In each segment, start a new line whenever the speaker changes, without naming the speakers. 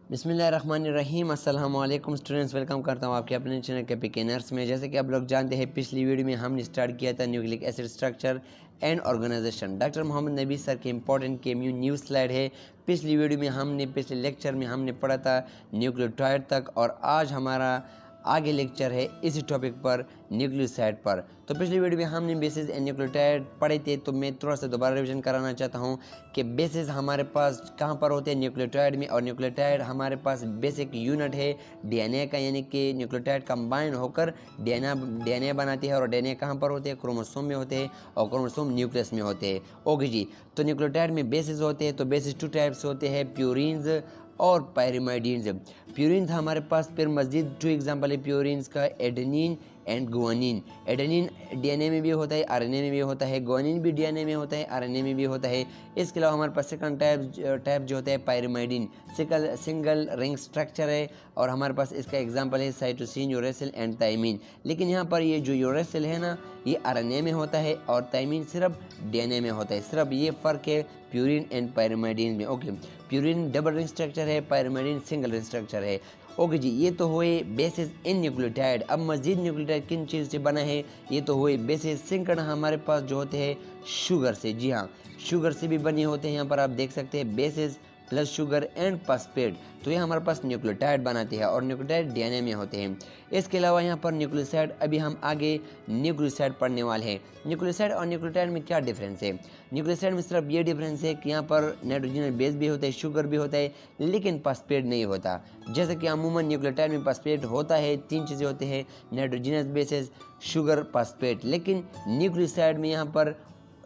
बिस्मिल्लाहिर्रहमानिर्रहीम। अस्सलाम वालेकुम स्टूडेंट्स, वेलकम करता हूँ आपके अपने चैनल के बिगिनर्स में। जैसे कि आप लोग जानते हैं, पिछली वीडियो में हमने स्टार्ट किया था nucleic acid structure and organisation. Doctor Mohammad Nabi sir के इंपॉर्टेंट केम्यू न्यूज़ स्लाइड है। पिछली वीडियो में पिछले लेक्चर में हमने पढ़ा था न्यूक्लियोटाइड तक, और आज हमारा आगे लेक्चर है इसी टॉपिक पर, न्यूक्लियोसाइड पर। तो पिछली वीडियो में हमने बेसिस एंड न्यूक्लियोटाइड पढ़े थे, तो मैं थोड़ा सा दोबारा रिवीजन कराना चाहता हूँ कि बेसिस हमारे पास कहाँ पर होते हैं, न्यूक्लियोटाइड में। और न्यूक्लियोटाइड हमारे पास बेसिक यूनिट है डीएनए का, यानी कि न्यूक्लियोटाइड कंबाइन होकर डीएनए बनाती है। और डीएनए कहाँ पर होते हैं, क्रोमोसोम में होते हैं, और क्रोमोसोम न्यूक्लियस में होते हैं। ओके जी, तो न्यूक्लियोटाइड में बेसिस होते हैं, तो बेसिस टू टाइप्स होते हैं, प्यूरिन्स और पायरिमाइडिन्स। प्यूरिन्स हमारे पास फिर मज़ीद 2 एग्जाम्पल है प्यूरिन्स का, adenine and guanine. Adenine DNA में भी होता है, आरएनए में भी होता है। गुआनिन भी डीएनए में होता है, आरएनए में भी होता है। इसके अलावा हमारे पास सेकंड टाइप जो होता है पायरिमाइडिन, सिंगल रिंग स्ट्रक्चर है, और हमारे पास इसका एग्जांपल है साइटोसिन, यूरेसिल एंड थायमिन। लेकिन यहाँ पर ये जो यूरेसिल है ना, ये आरएनए में होता है, और थायमिन सिर्फ डीएनए में होता है। सिर्फ ये फ़र्क है प्यूरिन एंड पायरिमाइडिन में। Okay, purine double ring structure है, पायरिमाइडिन सिंगल रिंग स्ट्रक्चर है। ओके जी, ये तो हुए बेसिस इन न्यूक्लियोटाइड। अब मजीद न्यूक्लियोटाइड किन चीज़ से बना है, ये तो हुए बेसिस सिंकड़ हमारे पास जो होते हैं शुगर से। जी हाँ, शुगर से भी बने होते हैं। यहाँ पर आप देख सकते हैं basis plus sugar and phosphate, तो ये हमारे पास न्यूक्लियोटाइड बनाते हैं, और न्यूक्लियोटाइड डीएनए में होते हैं। इसके अलावा यहाँ पर न्यूक्लियोसाइड, अभी हम आगे न्यूक्लियोसाइड पढ़ने वाले हैं। न्यूक्लियोसाइड और न्यूक्लियोटाइड में क्या डिफरेंस है? न्यूक्लियोसाइड में सिर्फ ये डिफरेंस है कि यहाँ पर नाइट्रोजनस बेस भी होता है, शुगर भी होता है, लेकिन फॉस्फेट नहीं होता। जैसे कि अमूमन न्यूक्लियोटाइड में फॉस्फेट होता है, 3 चीज़ें होते हैं, नाइट्रोजनस बेसेस, शुगर, फॉस्फेट। लेकिन न्यूक्लियोसाइड में यहाँ पर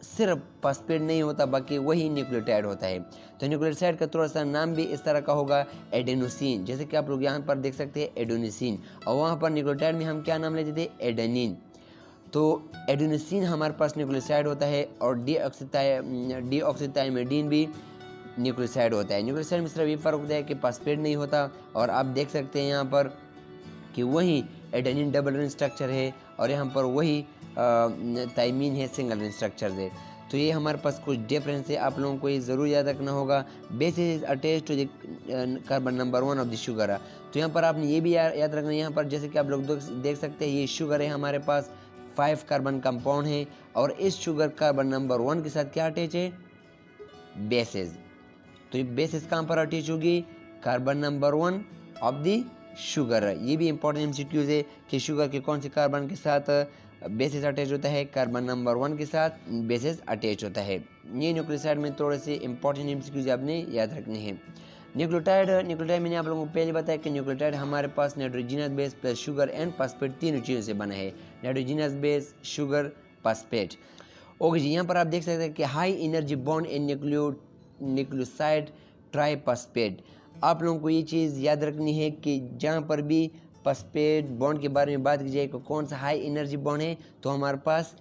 सिर्फ फॉस्फेट नहीं होता, बाकी वही न्यूक्लियोटाइड होता है। तो न्यूक्लियोसाइड का थोड़ा सा नाम भी इस तरह का होगा, एडेनोसिन। जैसे कि आप लोग यहाँ पर देख सकते हैं एडेनोसिन, और वहाँ पर न्यूक्लियोटाइड में हम क्या नाम लेते थे, एडेनिन। तो एडेनोसिन हमारे पास न्यूक्लियोसाइड होता है, और डीऑक्सीथाइमिडीन भी न्यूक्लियोसाइड होता है। न्यूक्लियोसाइड में सिर्फ ये फ़र्क होता है कि फॉस्फेट नहीं होता, और आप देख सकते हैं यहाँ पर कि वही एडेनिन डबल रिंग स्ट्रक्चर है, और यहाँ पर वही थायमिन है, सिंगल रिंग स्ट्रक्चर है। तो ये हमारे पास कुछ डिफरेंस है, आप लोगों को ये ज़रूर याद रखना होगा। Basis is attached to the carbon number 1 of the sugar. तो यहाँ पर आपने ये भी याद रखना है, यहाँ पर जैसे कि आप लोग देख सकते हैं, ये शुगर है हमारे पास, 5 कार्बन कंपाउंड है, और इस शुगर कार्बन नंबर 1 के साथ क्या अटैच है, बेसिस। तो ये बेसिस कहाँ पर अटैच होगी, carbon number 1 of the sugar. ये भी इंपॉर्टेंट एमसीक्यूज है कि शुगर के कौन से कार्बन के साथ बेसिस अटैच होता है, कार्बन नंबर 1 के साथ बेसिस अटैच होता है। ये न्यूक्लियोसाइड में थोड़े से इंपॉर्टेंट एमसीक्यूज आपने याद रखने हैं। न्यूक्लियोटाइड मैंने आप लोगों को पहले बताया कि न्यूक्लियोटाइड हमारे पास nitrogenous base plus sugar and phosphate, तीनों चीज़ों से बना है, nitrogenous base, sugar, phosphate. Okay जी, यहाँ पर आप देख सकते हैं कि high energy bond in nucleoside triphosphate. आप लोगों को ये चीज़ याद रखनी है कि जहाँ पर भी फॉस्फेट बॉन्ड के बारे में बात की जाए, कौन सा हाई एनर्जी बॉन्ड है, तो हमारे पास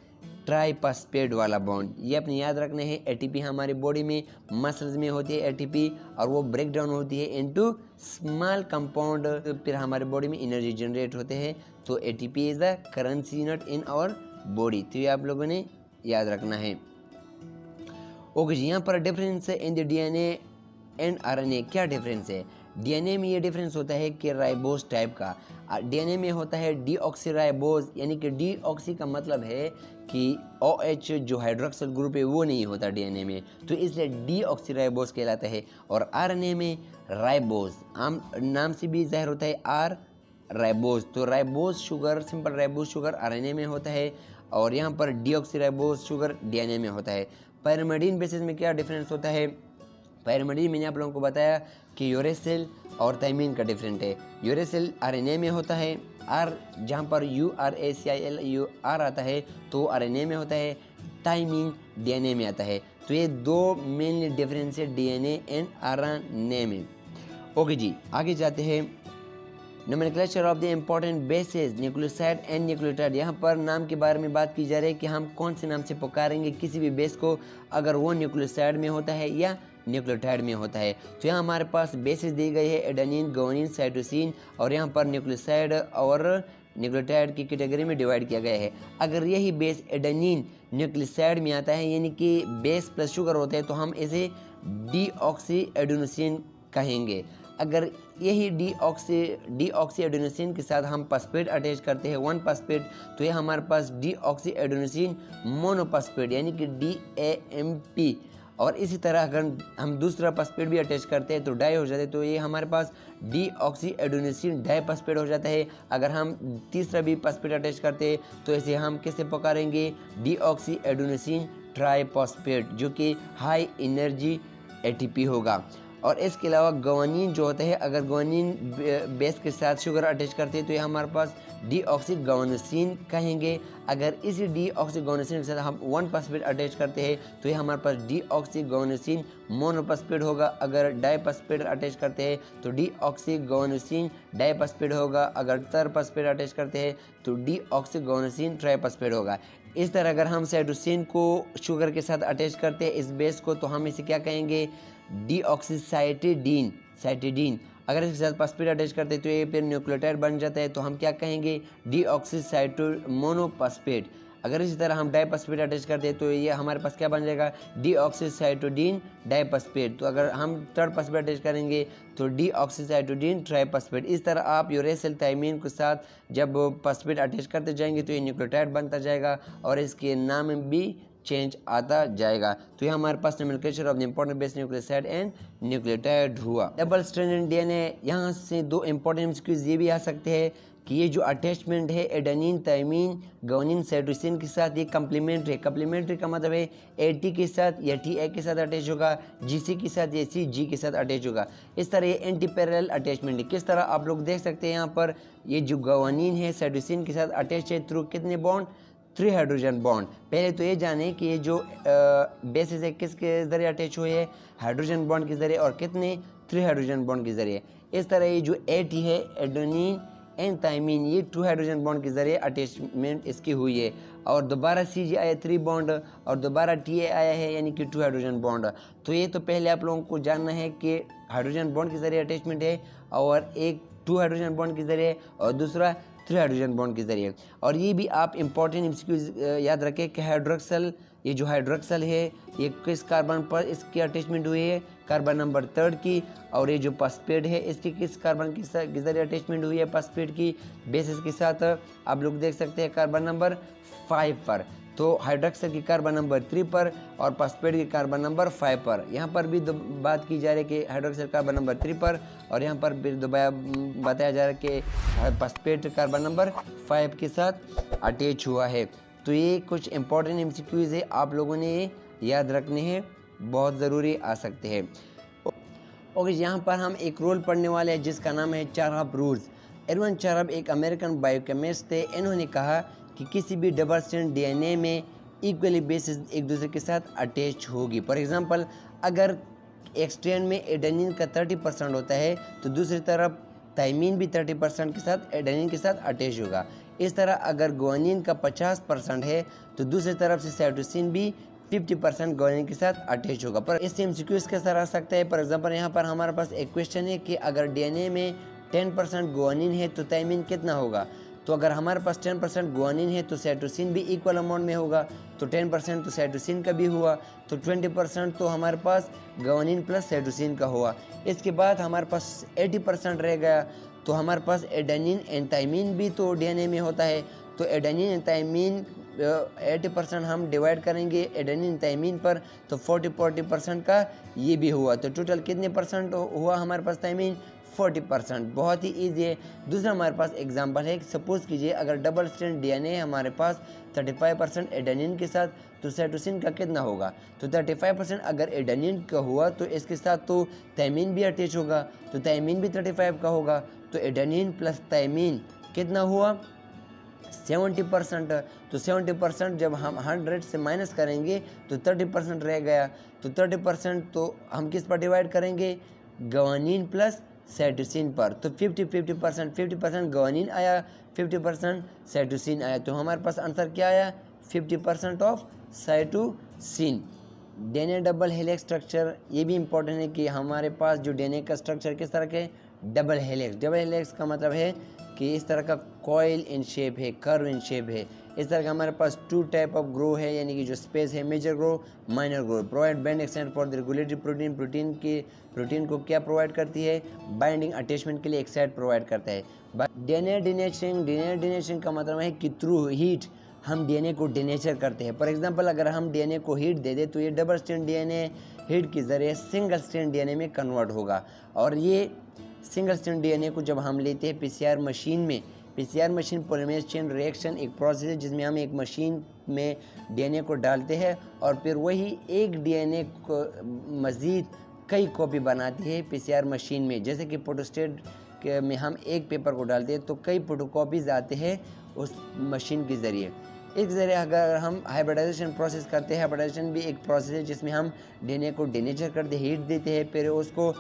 ट्राइफॉस्फेट वाला बॉन्ड, ये अपने याद रखना है। एटीपी हमारे बॉडी में मसल्स में होती है एटीपी, और वो ब्रेक डाउन होती है इनटू स्मॉल कंपाउंड, फिर हमारे बॉडी में एनर्जी जनरेट होते हैं। तो ATP is the currency unit in our body, तो ये आप लोगों ने याद रखना है। ओके जी, यहाँ पर डिफरेंस है in the DNA and RNA. क्या डिफरेंस है? डीएनए में ये डिफरेंस होता है कि राइबोज टाइप का, डीएनए में होता है डीऑक्सीराइबोज, यानी कि डीऑक्सी का मतलब है कि OH जो हाइड्रोक्सिल ग्रुप है वो नहीं होता डीएनए में, तो इसलिए डीऑक्सीराइबोज कहलाता है। और आरएनए में राइबोज, आम नाम से भी जाहिर होता है, आर राइबोज। तो ribose sugar, simple ribose sugar RNA में होता है, और यहाँ पर डीऑक्सीराइबोज शुगर डीएनए में होता है। पायरिमिडीन बेसिस में क्या डिफरेंस होता है? पायरिमिडीन मैंने आप लोगों को बताया कि यूरेसिल और थायमिन का डिफरेंट है। यूरेसिल आरएनए में होता है, आर जहाँ पर URACIL आता है तो आरएनए में होता है, थायमिन डीएनए में आता है। तो ये 2 मेनली डिफरेंस है डीएनए एंड आरएनए में। ओके जी, आगे जाते हैं। Nomenclature of the important bases nucleoside and nucleotide. यहाँ पर नाम के बारे में बात की जा रही है कि हम कौन से नाम से पुकारेंगे किसी भी बेस को, अगर वो न्यूक्लियोसाइड में होता है या न्यूक्लियोटाइड में होता है। तो यहाँ हमारे पास बेसिस दी गई है, एडेनिन, गुआनिन, साइटोसिन, और यहाँ पर न्यूक्लियोसाइड और न्यूक्लियोटाइड की कैटेगरी में डिवाइड किया गया है। अगर यही बेस एडेनिन न्यूक्लियोसाइड में आता है, यानी कि बेस प्लस शुगर होते हैं, तो हम इसे डीऑक्सी एडेनोसिन कहेंगे। अगर यही डीऑक्सी एडेनोसिन के साथ हम फॉस्फेट अटैच करते हैं 1 फॉस्फेट, तो ये हमारे पास डीऑक्सी एडेनोसिन मोनोफॉस्फेट यानी कि DAMP। और इसी तरह अगर हम दूसरा फॉस्फेट भी अटैच करते हैं तो डाई हो जाता है, तो ये हमारे पास डीऑक्सी एडेनोसिन डाइफॉस्फेट हो जाता है। अगर हम तीसरा भी फॉस्फेट अटैच करते हैं तो ऐसे हम कैसे पुकारेंगे, डीऑक्सी एडेनोसिन ट्राइफॉस्फेट, जो कि हाई एनर्जी ATP होगा। और इसके अलावा ग्वानिन जो होता है, अगर ग्वानिन बेस के साथ शुगर अटैच करते हैं तो ये हमारे पास डीऑक्सीग्वानोसिन कहेंगे। अगर इसी डीऑक्सीग्वानोसिन के साथ हम 1 फॉस्फेट अटैच करते हैं तो ये हमारे पास डीऑक्सीग्वानोसिन मोनोफॉस्फेट होगा। अगर डाइफॉस्फेट अटैच करते हैं तो डीऑक्सीग्वानोसिन डाइफॉस्फेट होगा। अगर तरफॉस्फेट अटैच करते हैं तो डीऑक्सीग्वानोसिन ट्राइफॉस्फेट होगा। इस तरह अगर हम साइटोसिन को शुगर के साथ अटैच करते हैं इस बेस को, तो हम इसे क्या कहेंगे, डीऑक्सीसाइटिडीन। अगर इसके साथ फॉस्फेट अटैच करते हैं तो ये फिर न्यूक्लियोटाइड बन जाता है, तो हम क्या कहेंगे, डीऑक्सीसाइटोमोनोफॉस्फेट। अगर इसी तरह हम डाइफॉस्फेट अटैच करते हैं तो ये हमारे पास क्या बन जाएगा, डीऑक्सीसाइटोडीन डाइफॉस्फेट। तो अगर हम थर्ड फॉस्फेट अटैच करेंगे तो डीऑक्सीसाइटोडीन ट्राइफॉस्फेट। इस तरह आप यूरेसिल थाइमीन के साथ जब फॉस्फेट अटैच करते जाएंगे तो ये न्यूक्लियोटाइड बनता जाएगा और इसके नाम भी चेंज आता जाएगा। तो ये हमारे पास nomenclature of the important base nucleoside and nucleotide हुआ। डबल स्ट्रैंडेड डीएनए, यहाँ से 2 इंपॉर्टेंट एमसीक्यूज ये भी आ सकते हैं कि ये जो अटैचमेंट है एडेनिन थाइमीन ग्वानिन साइटोसिन के साथ, ये कम्प्लीमेंट्री है। कम्प्लीमेंट्री का मतलब है AT के साथ या TA के साथ अटैच होगा, GC के साथ या CG के साथ अटैच होगा। इस तरह ये एंटी पैरेलल अटैचमेंट है। किस तरह आप लोग देख सकते हैं यहाँ पर, ये जो ग्वानिन है साइटोसिन के साथ अटैच है थ्रू कितने बॉन्ड, 3 हाइड्रोजन बॉन्ड। पहले तो ये जाने कि ये जो बेसिस है किसके जरिए अटैच हुए है, हाइड्रोजन बॉन्ड के जरिए, और कितने, 3 हाइड्रोजन बॉन्ड के जरिए। इस तरह ये जो AT है एडेनिन एंड थाइमीन, ये 2 हाइड्रोजन बॉन्ड के जरिए अटैचमेंट इसकी हुई है। और दोबारा CG आया 3 बॉन्ड और दोबारा TA आया है यानी कि 2 हाइड्रोजन बॉन्ड। तो ये तो पहले आप लोगों को जानना है कि हाइड्रोजन बॉन्ड के जरिए अटैचमेंट है, और एक 2 हाइड्रोजन बॉन्ड के जरिए और दूसरा 3 हाइड्रोजन बॉन्ड के जरिए। और ये भी आप इंपॉर्टेंट एमसीक्यूज याद रखें कि हाइड्रोक्सल, ये जो हाइड्रोक्सल है ये किस कार्बन पर इसकी अटैचमेंट हुई है, कार्बन नंबर 3 की। और ये जो फॉस्फेट है इसकी किस कार्बन के जरिए अटैचमेंट हुई है, फॉस्फेट की बेसिस के साथ, आप लोग देख सकते हैं कार्बन नंबर 5 पर। तो हाइड्रोक्सल की कार्बन नंबर 3 पर और फॉस्फेट की कार्बन नंबर 5 पर। यहाँ पर भी बात की जा रही है कि हाइड्रोक्सल कार्बन नंबर 3 पर, और यहाँ पर भी बताया जा रहा है कि फॉस्फेट कार्बन नंबर 5 के साथ अटैच हुआ है। तो ये कुछ इंपॉर्टेंट एमसीक्यूज है, आप लोगों ने ये याद रखने हैं, बहुत ज़रूरी आ सकते हैं। ओके, यहाँ पर हम एक रूल पढ़ने वाले हैं जिसका नाम है चारहब रूल्स। एडवन चारहब एक अमेरिकन बायोकेमिस्ट थे। इन्होंने कहा कि किसी भी डबल स्ट्रैंड DNA में इक्वली बेसिस एक दूसरे के साथ अटैच होगी। फॉर एग्जांपल, अगर एक स्ट्रैंड में एडेनिन का 30% होता है तो दूसरी तरफ थाइमीन भी 30% के साथ एडेनिन के साथ अटैच होगा। इस तरह अगर ग्वानिन का 50% है तो दूसरी तरफ से साइटोसिन भी 50% ग्वानिन के साथ अटैच होगा। पर इससे एमसीक्यूज किस तरह आ सकता है, फॉर एग्जांपल यहाँ पर हमारे पास एक क्वेश्चन है कि अगर DNA में 10% ग्वानिन है तो थाइमीन कितना होगा। तो अगर हमारे पास 10% ग्वानिन है तो साइटोसिन भी इक्वल अमाउंट में होगा, तो 10% तो साइटोसिन का भी हुआ, तो 20% तो हमारे पास ग्वानिन प्लस साइटोसिन का हुआ। इसके बाद हमारे पास 80% रह गया, तो हमारे पास एडेनिन एंड थाइमीन भी तो DNA में होता है। तो एडेनिन एंड थाइमीन 80% हम डिवाइड करेंगे एडेनिन थाइमीन पर, तो 40% का ये भी हुआ। तो टोटल कितने परसेंट हुआ हमारे पास थाइमीन, 40%। बहुत ही ईजी है। दूसरा हमारे पास एग्जांपल है, सपोज कीजिए अगर डबल स्ट्रैंड DNA है हमारे पास 35% एडेनिन के साथ, तो साइटोसिन का कितना होगा। तो 35% अगर एडेनिन का हुआ तो इसके साथ तो थाइमीन भी अटैच होगा, तो थाइमीन भी 35 का होगा। तो एडेनिन प्लस थाइमीन कितना हुआ, 70%। तो 70% जब हम 100 से माइनस करेंगे तो 30% रह गया। तो 30% तो हम किस पर डिवाइड करेंगे, ग्वानिन प्लस साइटोसिन पर। तो 50% ग्वानिन आया, 50% साइटोसिन आया। तो हमारे पास आंसर क्या आया, 50% of cytosine. DNA double helix structure, ये भी इंपॉर्टेंट है कि हमारे पास जो DNA का स्ट्रक्चर किस तरह के डबल हेलिक्स। डबल हेलिक्स का मतलब है कि इस तरह का कॉइल इन शेप है, कर्व इन शेप है। इस तरह का हमारे पास 2 टाइप ऑफ ग्रो है, यानी कि जो स्पेस है major groove, minor groove. Provide band extend for the regulatory protein. Protein को क्या प्रोवाइड करती है? बाइंडिंग अटैचमेंट के लिए एक साइड प्रोवाइड करता है। डीएनए डीनेचरिंग का मतलब है कि थ्रू हीट हम डीएनए को डीनेचर करते हैं। फॉर एग्जांपल अगर हम डीएनए को हीट दे दें तो ये डबल स्ट्रैंड डीएनए हीट के ज़रिए सिंगल स्ट्रैंड डीएनए में कन्वर्ट होगा। और ये सिंगल स्ट्रैंड डीएनए को जब हम लेते हैं पीसीआर मशीन में, PCR machine polymerase chain reaction एक प्रोसेस है जिसमें हम एक मशीन में डीएनए को डालते हैं और फिर वही एक डीएनए को मज़ीद कई कॉपी बनाती है पीसीआर मशीन में। जैसे कि फोटोस्टेट में हम एक पेपर को डालते हैं तो कई फोटोकॉपीज़ आते हैं उस मशीन के ज़रिए। एक ज़रिए अगर हम हाइब्रिडाइजेशन प्रोसेस करते हैं, हाइब्रिडाइजेशन भी एक प्रोसेस है जिसमें हम डीएनए को डीनेचर करते हैं, हीट देते हैं, फिर उसको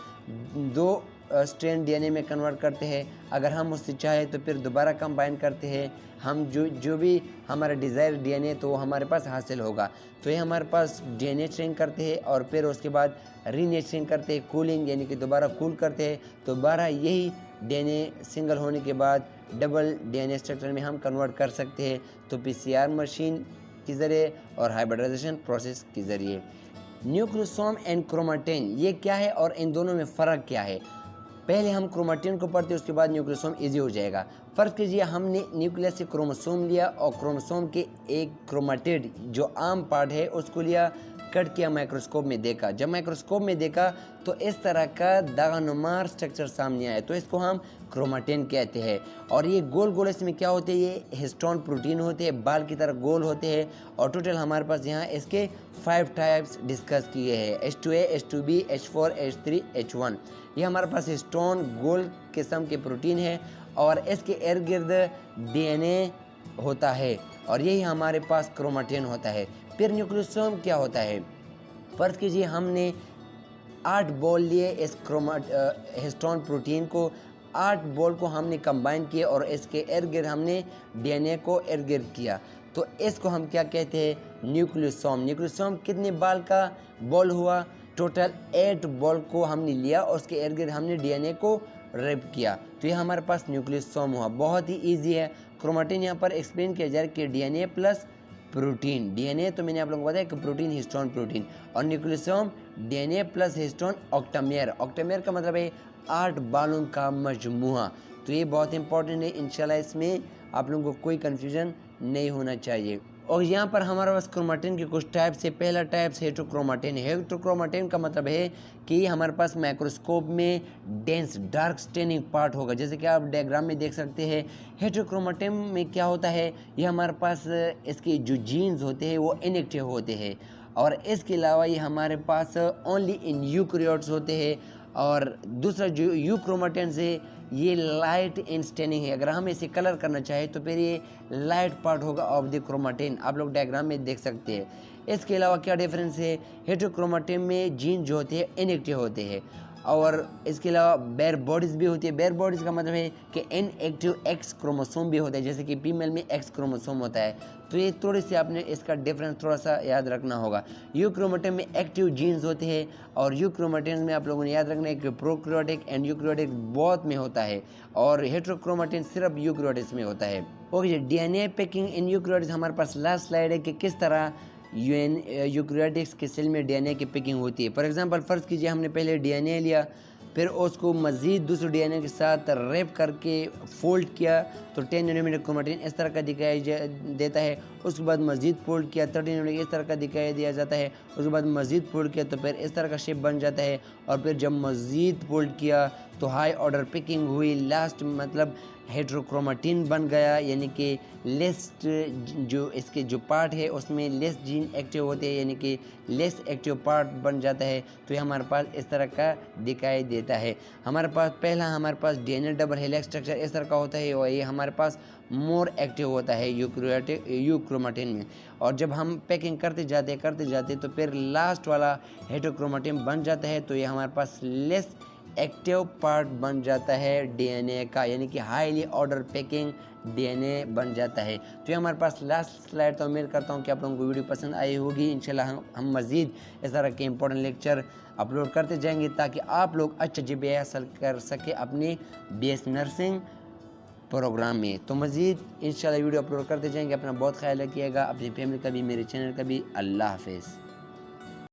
2 स्ट्रैंड डीएनए में कन्वर्ट करते हैं। अगर हम उससे चाहे तो फिर दोबारा कंबाइन करते हैं। हम जो भी हमारा डिज़ायर डीएनए तो हमारे पास हासिल होगा। तो ये हमारे पास डीनेचरिंग करते हैं और फिर उसके बाद रीनेचरिंग करते हैं, कूलिंग यानी कि दोबारा कूल करते हैं। तो दोबारा यही डीएनए सिंगल होने के बाद डबल डीएनए स्ट्रक्चर में हम कन्वर्ट कर सकते हैं। तो पीसीआर मशीन के ज़रिए और हाइब्रिडाइजेशन प्रोसेस के ज़रिए। न्यूक्लियोसोम एंड क्रोमेटिन ये क्या है और इन दोनों में फ़र्क क्या है? पहले हम क्रोमेटिन को पढ़ते हैं, उसके बाद न्यूक्लियोसोम इजी हो जाएगा। फ़र्क कीजिए, हमने न्यूक्लियस से क्रोमोसोम लिया और क्रोमोसोम के एक क्रोमेटिड जो आम पार्ट है उसको लिया, कट किया, माइक्रोस्कोप में देखा। जब माइक्रोस्कोप में देखा तो इस तरह का दागानुमार स्ट्रक्चर सामने आया, तो इसको हम क्रोमेटिन कहते हैं। और ये गोल गोल इसमें क्या होते हैं? ये हिस्टोन प्रोटीन होते हैं, बाल की तरह गोल होते हैं। और टोटल हमारे पास यहाँ इसके 5 टाइप्स डिस्कस किए हैं, H2A, H2B, H4, H3, H1। ये हमारे पास हिस्टोन गोल किस्म के प्रोटीन है और इसके इर्द गिर्द डीएनए होता है और यही हमारे पास क्रोमेटिन होता है। फिर न्यूक्लियोसोम क्या होता है? फर्ज कीजिए हमने 8 बॉल लिए इस हिस्टोन प्रोटीन को, 8 बॉल को हमने कंबाइन किए और इसके इर्द गिर्द हमने डीएनए को इर्द गिर्द किया, तो इसको हम क्या कहते हैं? न्यूक्लियोसोम। न्यूक्लियोसोम कितने बाल का बॉल हुआ? टोटल 8 बॉल को हमने लिया और उसके इर्द गिर्द हमने डीएनए को रैप किया, तो ये हमारे पास न्यूक्लियोसोम हुआ। बहुत ही ईजी है। क्रोमेटिन यहाँ पर एक्सप्लेन किया जा रहा है कि डीएनए प्लस प्रोटीन। डीएनए तो मैंने आप लोगों को बताया कि प्रोटीन, हिस्टोन, प्रोटीन, और न्यूक्लियोसोम डीएनए प्लस हिस्टोन ऑक्टामेयर। ऑक्टामेयर का मतलब है 8 बालों का मजमूआ। तो ये बहुत इंपॉर्टेंट है, इंशाल्लाह इसमें आप लोगों को कोई कन्फ्यूजन नहीं होना चाहिए। और यहाँ पर हमारे पास क्रोमेटिन के कुछ टाइप्स है। पहला टाइप हेटेरोक्रोमेटिन। हेटेरोक्रोमेटिन का मतलब है कि हमारे पास माइक्रोस्कोप में डेंस डार्क स्टेनिंग पार्ट होगा, जैसे कि आप डायग्राम में देख सकते हैं। हेटेरोक्रोमेटिन में क्या होता है? ये हमारे पास इसके जो जीन्स होते हैं वो इनएक्टिव होते हैं और इसके अलावा ये हमारे पास ओनली इन यूकैरियोट्स होते हैं। और दूसरा जो यूक्रोमेटिन है ये लाइट इन स्टेनिंग है। अगर हम इसे कलर करना चाहें तो फिर ये लाइट पार्ट होगा ऑफ द क्रोमेटिन, आप लोग डायग्राम में देख सकते हैं। इसके अलावा क्या डिफरेंस है? हेटेरोक्रोमेटिन में जीन जो होते हैं इनएक्टिव होते हैं और इसके अलावा बेयर बॉडीज़ भी होती है। बेयर बॉडीज़ का मतलब है कि इनएक्टिव एक्स क्रोमोसोम भी होता है, जैसे कि फीमेल में एक्स क्रोमोसोम होता है। तो ये थोड़ी सी आपने इसका डिफरेंस थोड़ा सा याद रखना होगा। यूक्रोमेटिन में एक्टिव जीन्स होते हैं और यूक्रोमेटिन में आप लोगों ने याद रखना है कि प्रोक्रियोटिक एंड यूक्रियोटिक बहुत में होता है और हेटेरोक्रोमेटिन सिर्फ यूक्रियोटिक्स में होता है। ओके, डीएनए पैकिंग इन यूक्रियोटिक्स हमारे पास लास्ट स्लाइड है कि किस तरह यूक्रियोटिक्स के सेल में डीएनए की पैकिंग होती है। फॉर एग्जांपल फ़र्ज़ कीजिए हमने पहले डीएनए लिया, फिर उसको मज़ीद दूसरे डीएनए के साथ रैप करके फोल्ड किया तो 10 नैनोमीटर क्रोमेटिन इस तरह का दिखाई देता है। उसके बाद मज़ीद फोल्ड किया 30 नैनोमीटर इस तरह का दिखाई दिया जाता है। उसके बाद मज़ीद फोल्ड किया तो फिर इस तरह का शेप बन जाता है और फिर जब मज़ीद फोल्ड किया तो हाई ऑर्डर पैकिंग हुई, लास्ट मतलब हेटेरोक्रोमेटिन बन गया, यानी कि लेस जो इसके जो पार्ट है उसमें लेस जीन एक्टिव होते हैं, यानी कि लेस एक्टिव पार्ट बन जाता है। तो ये हमारे पास इस तरह का दिखाई देता है। हमारे पास डीएनए डबल हेलिक्स स्ट्रक्चर इस तरह का होता है और ये हमारे पास मोर एक्टिव होता है यूक्रोमेटिन में। और जब हम पैकिंग करते जाते तो फिर लास्ट वाला हेटेरोक्रोमेटिन बन जाता है, तो ये हमारे पास लेस एक्टिव पार्ट बन जाता है डीएनए का, यानी कि हाईली ऑर्डर पैकिंग डीएनए बन जाता है। तो ये हमारे पास लास्ट स्लाइड। तो उम्मीद करता हूँ कि आप लोगों को वीडियो पसंद आई होगी। इंशाल्लाह हम मज़ीद इस तरह के इंपॉर्टेंट लेक्चर अपलोड करते जाएंगे ताकि आप लोग अच्छा GPA हासिल कर सके अपने BS नर्सिंग प्रोग्राम में। तो मज़ीद इंशाल्लाह वीडियो अपलोड करते जाएंगे। अपना बहुत ख्याल रखिएगा, अपनी फैमिली का भी, मेरे चैनल का भी। अल्लाह हाफिज़।